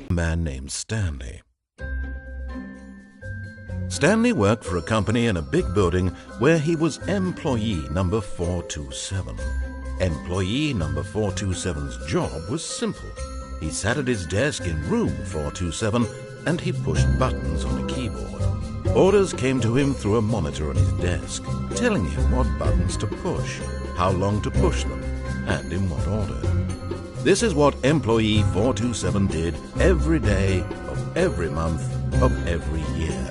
A man named Stanley. Stanley worked for a company in a big building where he was employee number 427. Employee number 427's job was simple. He sat at his desk in room 427 and he pushed buttons on a keyboard. Orders came to him through a monitor on his desk, telling him what buttons to push, how long to push them, and in what order. This is what employee 427 did every day of every month of every year.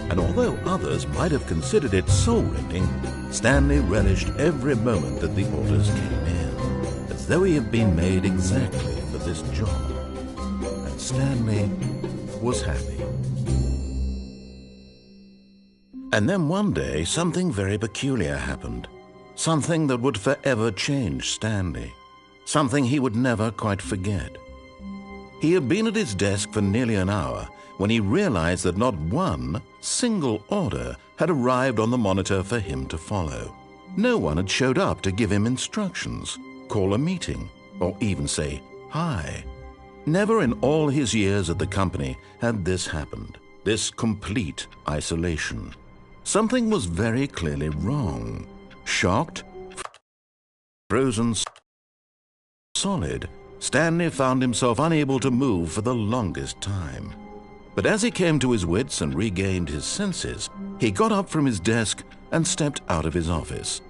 And although others might have considered it soul-rending, Stanley relished every moment that the orders came in, as though he had been made exactly for this job. And Stanley was happy. And then one day, something very peculiar happened. Something that would forever change Stanley. Something he would never quite forget. He had been at his desk for nearly an hour when he realized that not one single order had arrived on the monitor for him to follow. No one had showed up to give him instructions, call a meeting, or even say hi. Never in all his years at the company had this happened, this complete isolation. Something was very clearly wrong. Shocked, frozen, solid, Stanley found himself unable to move for the longest time. But as he came to his wits and regained his senses, he got up from his desk and stepped out of his office.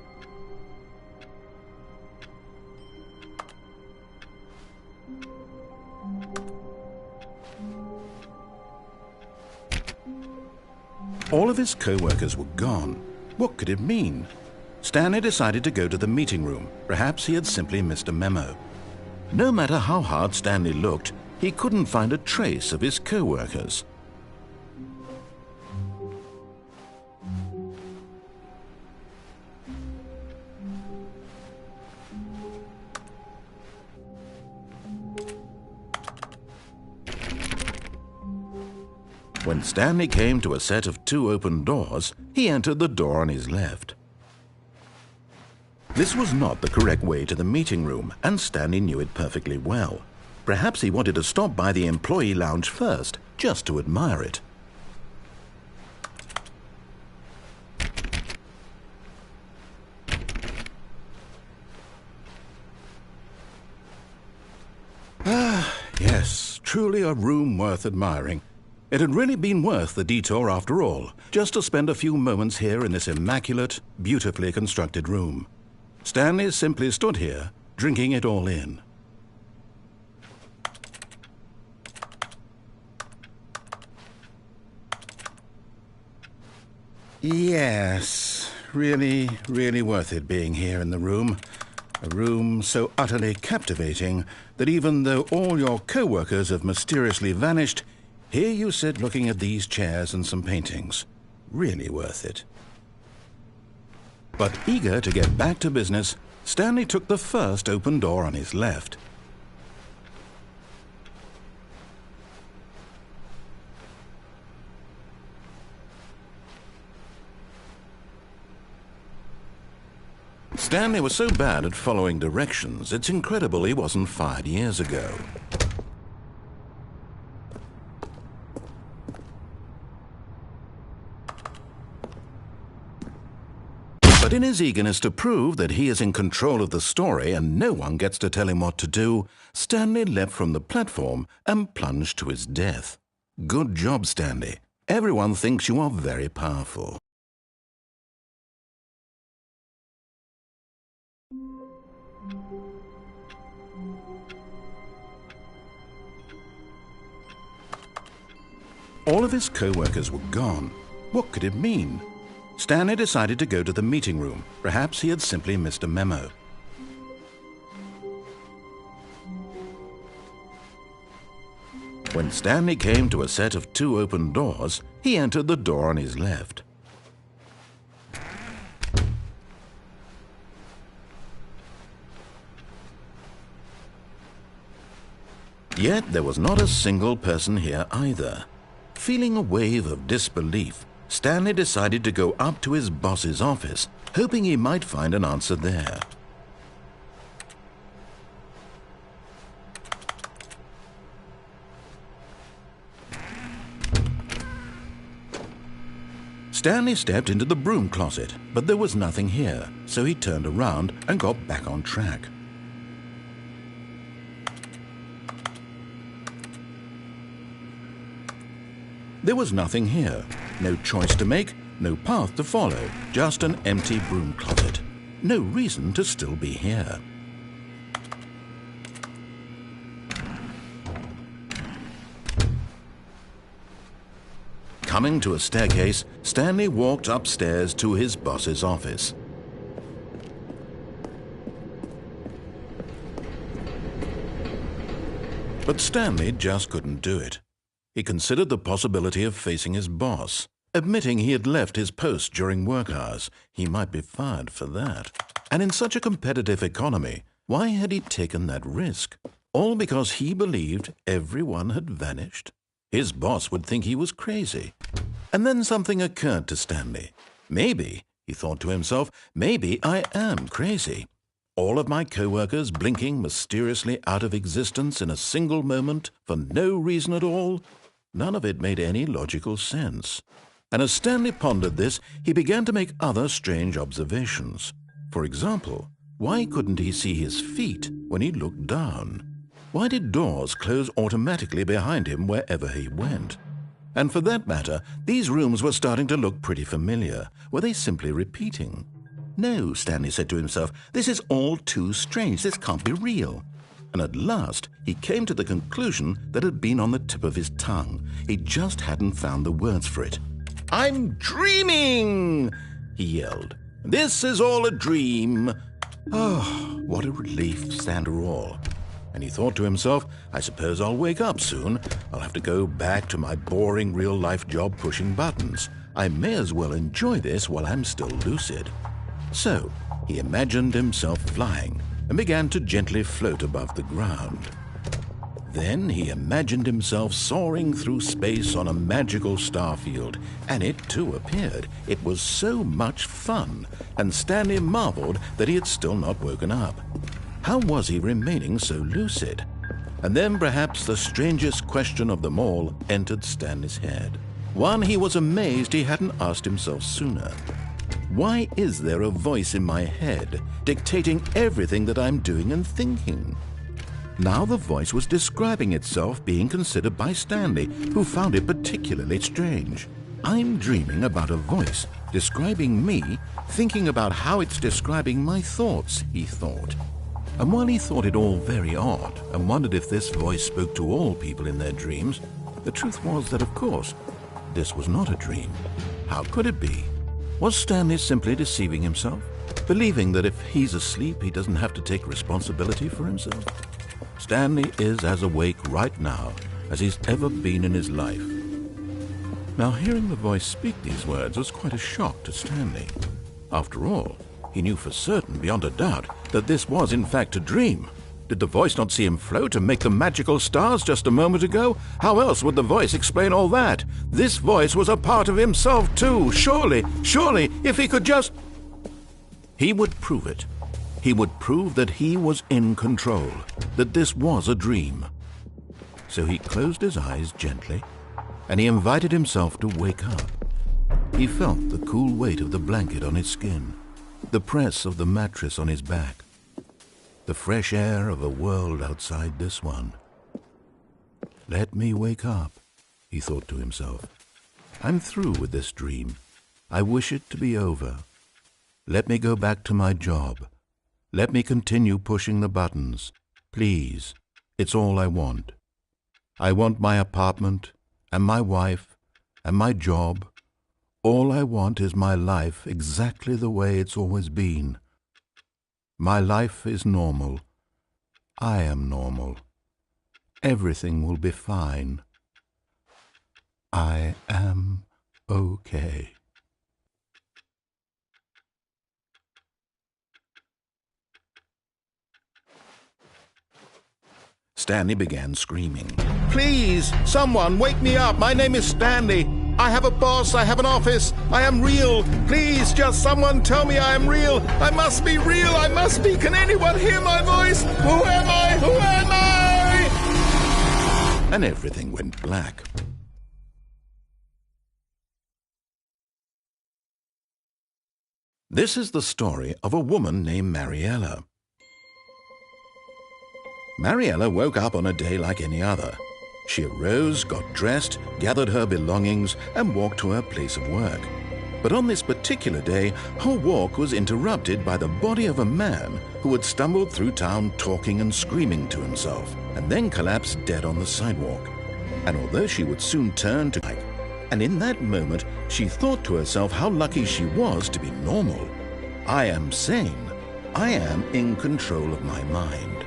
All of his co-workers were gone. What could it mean? Stanley decided to go to the meeting room. Perhaps he had simply missed a memo. No matter how hard Stanley looked, he couldn't find a trace of his co-workers. When Stanley came to a set of 2 open doors, he entered the door on his left. This was not the correct way to the meeting room, and Stanley knew it perfectly well. Perhaps he wanted to stop by the employee lounge first, just to admire it. Yes, truly a room worth admiring. It had really been worth the detour after all, just to spend a few moments here in this immaculate, beautifully constructed room. Stanley simply stood here, drinking it all in. Yes, really, really worth it being here in the room. A room so utterly captivating that even though all your co-workers have mysteriously vanished, here you sit looking at these chairs and some paintings. Really worth it. But eager to get back to business, Stanley took the first open door on his left. Stanley was so bad at following directions, it's incredible he wasn't fired years ago. But in his eagerness to prove that he is in control of the story and no one gets to tell him what to do, Stanley leapt from the platform and plunged to his death. Good job, Stanley. Everyone thinks you are very powerful. All of his co-workers were gone. What could it mean? Stanley decided to go to the meeting room. Perhaps he had simply missed a memo. When Stanley came to a set of 2 open doors, he entered the door on his left. Yet there was not a single person here either. Feeling a wave of disbelief, Stanley decided to go up to his boss's office, hoping he might find an answer there. Stanley stepped into the broom closet, but there was nothing here, so he turned around and got back on track. There was nothing here, no choice to make, no path to follow, just an empty broom closet. No reason to still be here. Coming to a staircase, Stanley walked upstairs to his boss's office. But Stanley just couldn't do it. He considered the possibility of facing his boss. Admitting he had left his post during work hours, he might be fired for that. And in such a competitive economy, why had he taken that risk? All because he believed everyone had vanished? His boss would think he was crazy. And then something occurred to Stanley. Maybe, he thought to himself, maybe I am crazy. All of my co-workers blinking mysteriously out of existence in a single moment for no reason at all? None of it made any logical sense. And as Stanley pondered this, he began to make other strange observations. For example, why couldn't he see his feet when he looked down? Why did doors close automatically behind him wherever he went? And for that matter, these rooms were starting to look pretty familiar. Were they simply repeating? No, Stanley said to himself, this is all too strange. This can't be real. And at last, he came to the conclusion that had been on the tip of his tongue. He just hadn't found the words for it. "I'm dreaming!" he yelled. "This is all a dream." Oh, what a relief, after all. And he thought to himself, I suppose I'll wake up soon. I'll have to go back to my boring real-life job pushing buttons. I may as well enjoy this while I'm still lucid. So he imagined himself flying and began to gently float above the ground. Then he imagined himself soaring through space on a magical starfield, and it too appeared. It was so much fun, and Stanley marveled that he had still not woken up. How was he remaining so lucid? And then perhaps the strangest question of them all entered Stanley's head. One he was amazed he hadn't asked himself sooner. Why is there a voice in my head dictating everything that I'm doing and thinking? Now the voice was describing itself being considered by Stanley, who found it particularly strange. I'm dreaming about a voice describing me, thinking about how it's describing my thoughts, he thought. And while he thought it all very odd and wondered if this voice spoke to all people in their dreams, the truth was that, of course, this was not a dream. How could it be? Was Stanley simply deceiving himself, believing that if he's asleep, he doesn't have to take responsibility for himself? Stanley is as awake right now as he's ever been in his life. Now, hearing the voice speak these words was quite a shock to Stanley. After all, he knew for certain, beyond a doubt, that this was in fact a dream. Did the voice not see him float and make the magical stars just a moment ago? How else would the voice explain all that? This voice was a part of himself too. Surely, if he could just... He would prove it. He would prove that he was in control, that this was a dream. So he closed his eyes gently, and he invited himself to wake up. He felt the cool weight of the blanket on his skin, the press of the mattress on his back, the fresh air of a world outside this one. Let me wake up, he thought to himself. I'm through with this dream. I wish it to be over. Let me go back to my job. Let me continue pushing the buttons. Please, it's all I want. I want my apartment, and my wife, and my job. All I want is my life exactly the way it's always been. My life is normal. I am normal. Everything will be fine. I am okay. Stanley began screaming. Please, someone, wake me up. My name is Stanley. I have a boss. I have an office. I am real. Please, just someone tell me I am real. I must be real. I must be. Can anyone hear my voice? Who am I? Who am I? And everything went black. This is the story of a woman named Mariella. Mariella woke up on a day like any other. She arose, got dressed, gathered her belongings, and walked to her place of work. But on this particular day, her walk was interrupted by the body of a man who had stumbled through town talking and screaming to himself, and then collapsed dead on the sidewalk. And although she would soon turn to bike, and in that moment she thought to herself how lucky she was to be normal. I am sane. I am in control of my mind.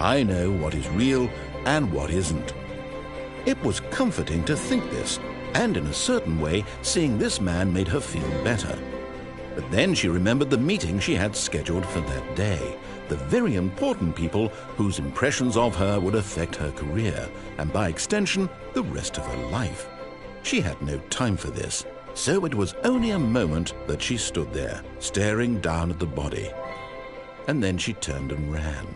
I know what is real and what isn't. It was comforting to think this, and in a certain way, seeing this man made her feel better. But then she remembered the meeting she had scheduled for that day, the very important people whose impressions of her would affect her career, and by extension, the rest of her life. She had no time for this, so it was only a moment that she stood there, staring down at the body. And then she turned and ran.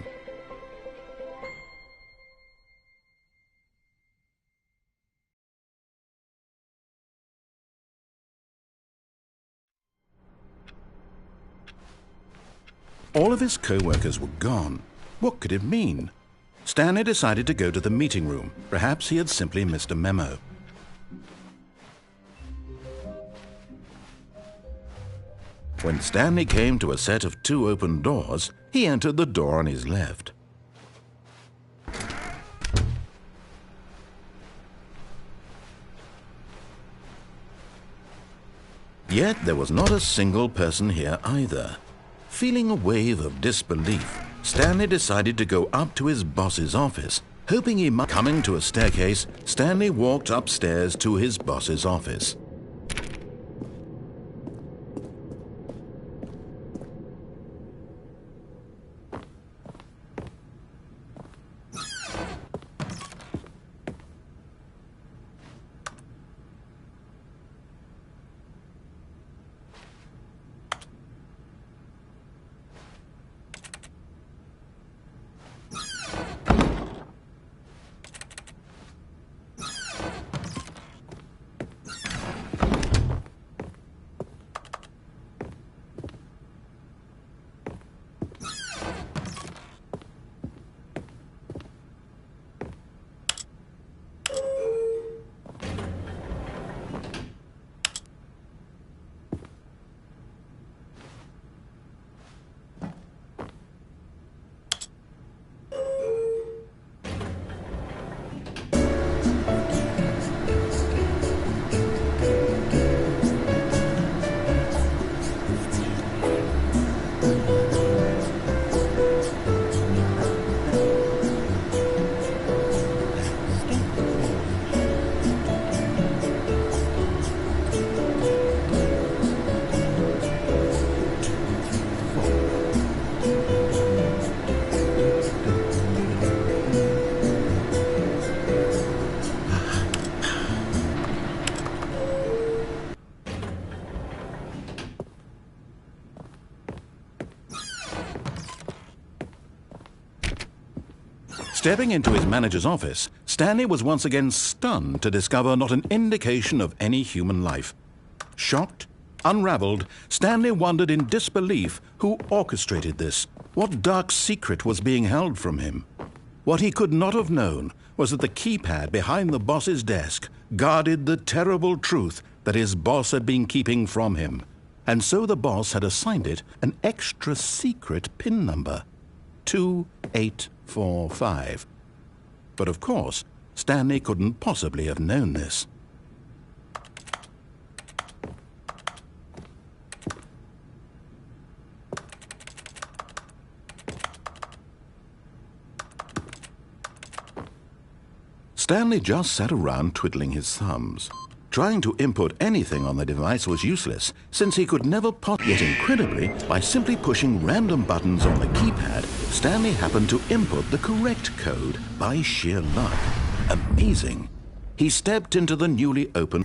All of his co-workers were gone. What could it mean? Stanley decided to go to the meeting room. Perhaps he had simply missed a memo. When Stanley came to a set of 2 open doors, he entered the door on his left. Yet there was not a single person here either. Feeling a wave of disbelief, Stanley decided to go up to his boss's office, hoping he might. Coming to a staircase, Stanley walked upstairs to his boss's office. Stepping into his manager's office, Stanley was once again stunned to discover not an indication of any human life. Shocked, unraveled, Stanley wondered in disbelief who orchestrated this. What dark secret was being held from him? What he could not have known was that the keypad behind the boss's desk guarded the terrible truth that his boss had been keeping from him. And so the boss had assigned it an extra secret PIN number, 2845. But of course, Stanley couldn't possibly have known this. Stanley just sat around twiddling his thumbs. Trying to input anything on the device was useless, since he could never yet incredibly, by simply pushing random buttons on the keypad, Stanley happened to input the correct code by sheer luck. Amazing. He stepped into the newly opened...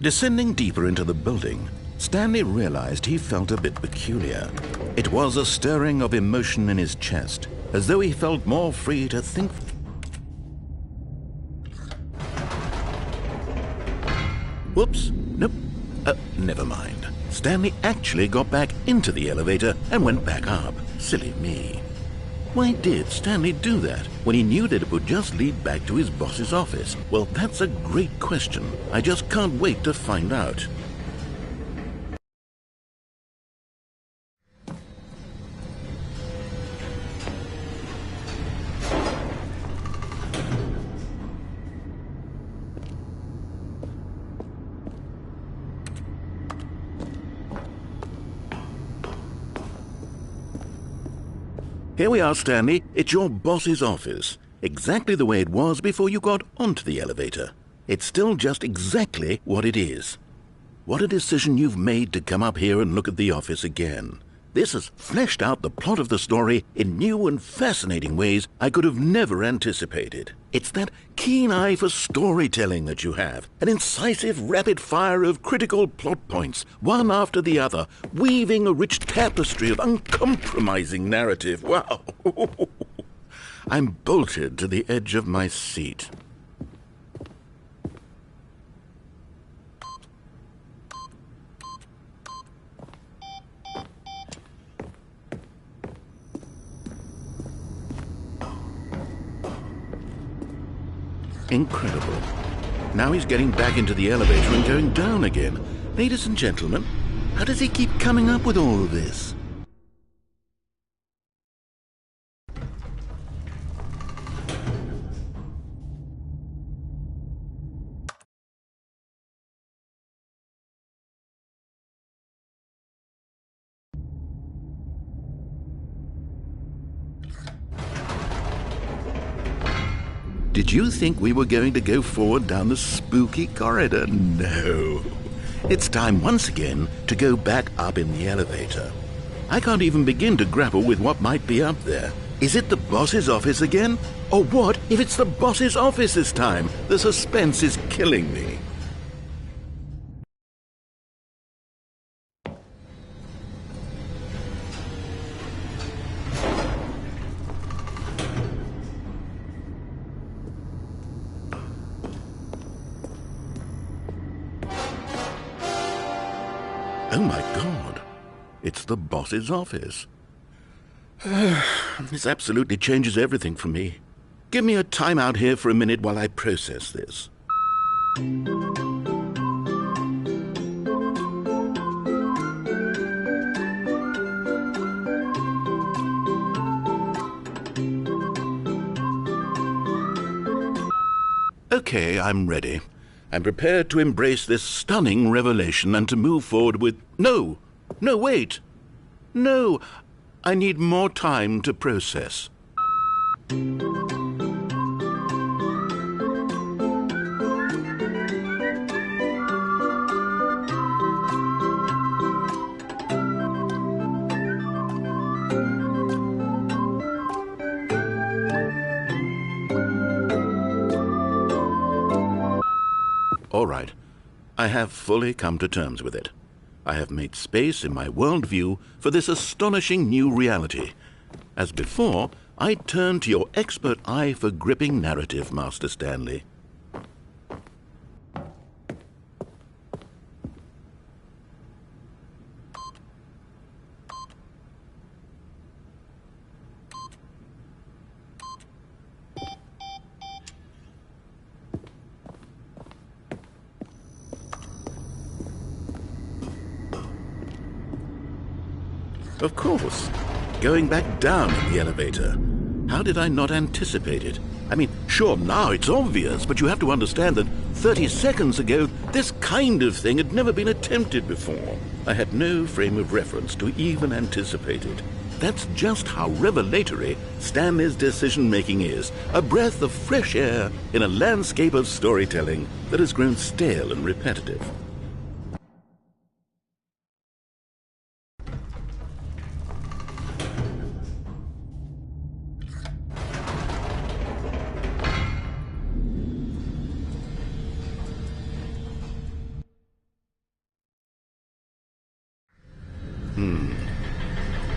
Descending deeper into the building, Stanley realized he felt a bit peculiar. It was a stirring of emotion in his chest, as though he felt more free to think. Whoops, nope, never mind. Stanley actually got back into the elevator and went back up. Silly me. Why did Stanley do that when he knew that it would just lead back to his boss's office? Well, that's a great question. I just can't wait to find out. Here we are, Stanley. It's your boss's office. Exactly the way it was before you got onto the elevator. It's still just exactly what it is. What a decision you've made to come up here and look at the office again. This has fleshed out the plot of the story in new and fascinating ways I could have never anticipated. It's that keen eye for storytelling that you have, an incisive rapid fire of critical plot points, one after the other, weaving a rich tapestry of uncompromising narrative. Wow! I'm bolted to the edge of my seat. Incredible. Now he's getting back into the elevator and going down again. Ladies and gentlemen, how does he keep coming up with all of this? Did you think we were going to go forward down the spooky corridor? No. It's time once again to go back up in the elevator. I can't even begin to grapple with what might be up there. Is it the boss's office again? Or what if it's the boss's office this time? The suspense is killing me. Oh my God, it's the boss's office. This absolutely changes everything for me. Give me a time out here for a minute while I process this. Okay, I'm ready. I'm prepared to embrace this stunning revelation and to move forward with... No! No, wait! No! I need more time to process. All right, I have fully come to terms with it. I have made space in my worldview for this astonishing new reality. As before, I turn to your expert eye for gripping narrative, Master Stanley. Of course. going back down in the elevator. How did I not anticipate it? I mean, sure, now it's obvious, but you have to understand that 30 seconds ago, this kind of thing had never been attempted before. I had no frame of reference to even anticipate it. That's just how revelatory Stanley's decision-making is, a breath of fresh air in a landscape of storytelling that has grown stale and repetitive.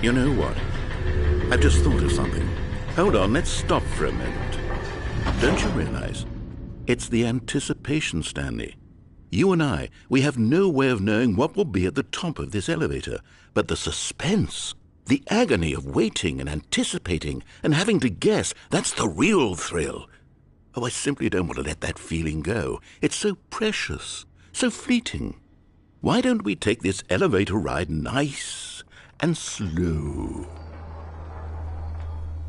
You know what? I've just thought of something. Hold on, let's stop for a moment. Don't you realize? It's the anticipation, Stanley. You and I, we have no way of knowing what will be at the top of this elevator, but the suspense, the agony of waiting and anticipating and having to guess, that's the real thrill. Oh, I simply don't want to let that feeling go. It's so precious, so fleeting. Why don't we take this elevator ride nice and slow?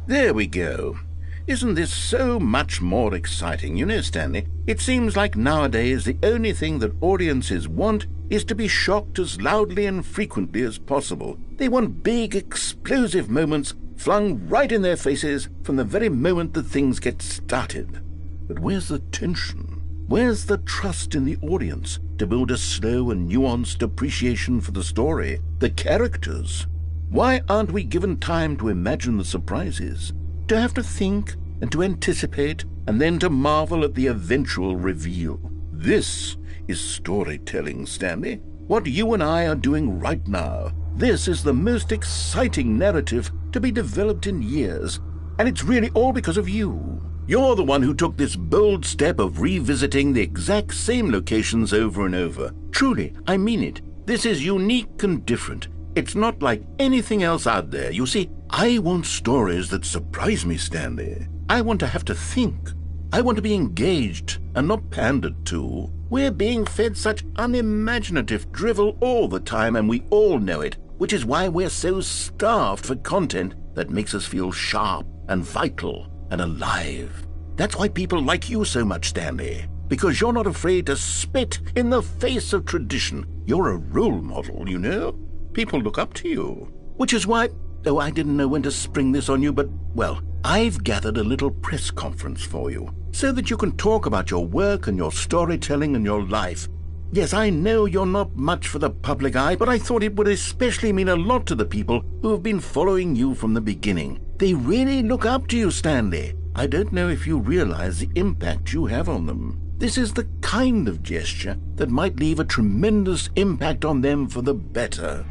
There we go. Isn't this so much more exciting? You know, Stanley, it seems like nowadays the only thing that audiences want is to be shocked as loudly and frequently as possible. They want big, explosive moments flung right in their faces from the very moment that things get started. But where's the tension? Where's the trust in the audience to build a slow and nuanced appreciation for the story, the characters? Why aren't we given time to imagine the surprises, to have to think and to anticipate and then to marvel at the eventual reveal? This is storytelling, Stanley. What you and I are doing right now. This is the most exciting narrative to be developed in years, and it's really all because of you. You're the one who took this bold step of revisiting the exact same locations over and over. Truly, I mean it. This is unique and different. It's not like anything else out there. You see, I want stories that surprise me, Stanley. I want to have to think. I want to be engaged and not pandered to. We're being fed such unimaginative drivel all the time, and we all know it, which is why we're so starved for content that makes us feel sharp and vital and alive. That's why people like you so much, Stanley, because you're not afraid to spit in the face of tradition. You're a role model, you know? People look up to you. Which is why, though I didn't know when to spring this on you, but, well, I've gathered a little press conference for you, so that you can talk about your work and your storytelling and your life. Yes, I know you're not much for the public eye, but I thought it would especially mean a lot to the people who have been following you from the beginning. They really look up to you, Stanley. I don't know if you realize the impact you have on them. This is the kind of gesture that might leave a tremendous impact on them for the better.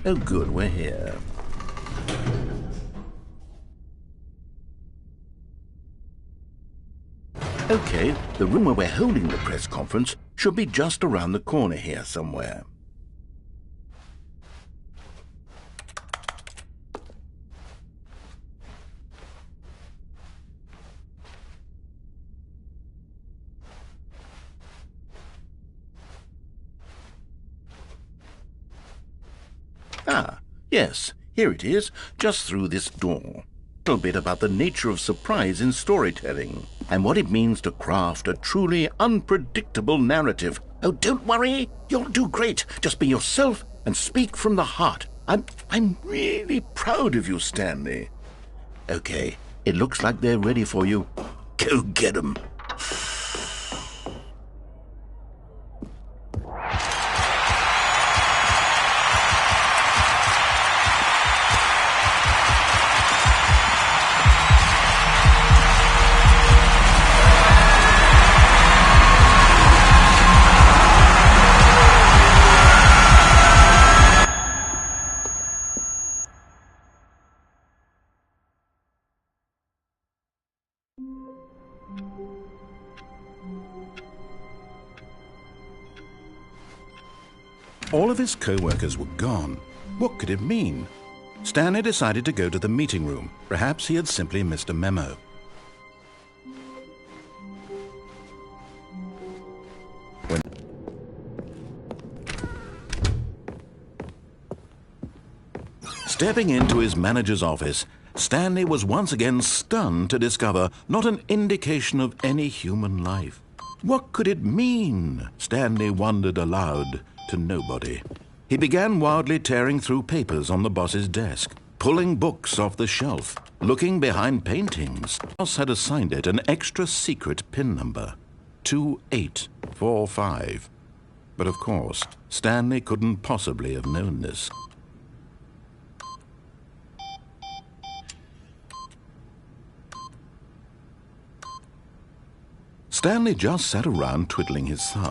Oh, good, we're here. Okay, the room where we're holding the press conference should be just around the corner here somewhere. Ah, yes, here it is, just through this door. A little bit about the nature of surprise in storytelling and what it means to craft a truly unpredictable narrative. Oh, don't worry, you'll do great. Just be yourself and speak from the heart. I'm really proud of you, Stanley. Okay, it looks like they're ready for you. Go get 'em. All of his co-workers were gone. What could it mean? Stanley decided to go to the meeting room. Perhaps he had simply missed a memo. Stepping into his manager's office, Stanley was once again stunned to discover not an indication of any human life. What could it mean? Stanley wondered aloud to nobody. He began wildly tearing through papers on the boss's desk, pulling books off the shelf, looking behind paintings. The boss had assigned it an extra secret PIN number, 2845. But of course, Stanley couldn't possibly have known this. Stanley just sat around twiddling his thumb.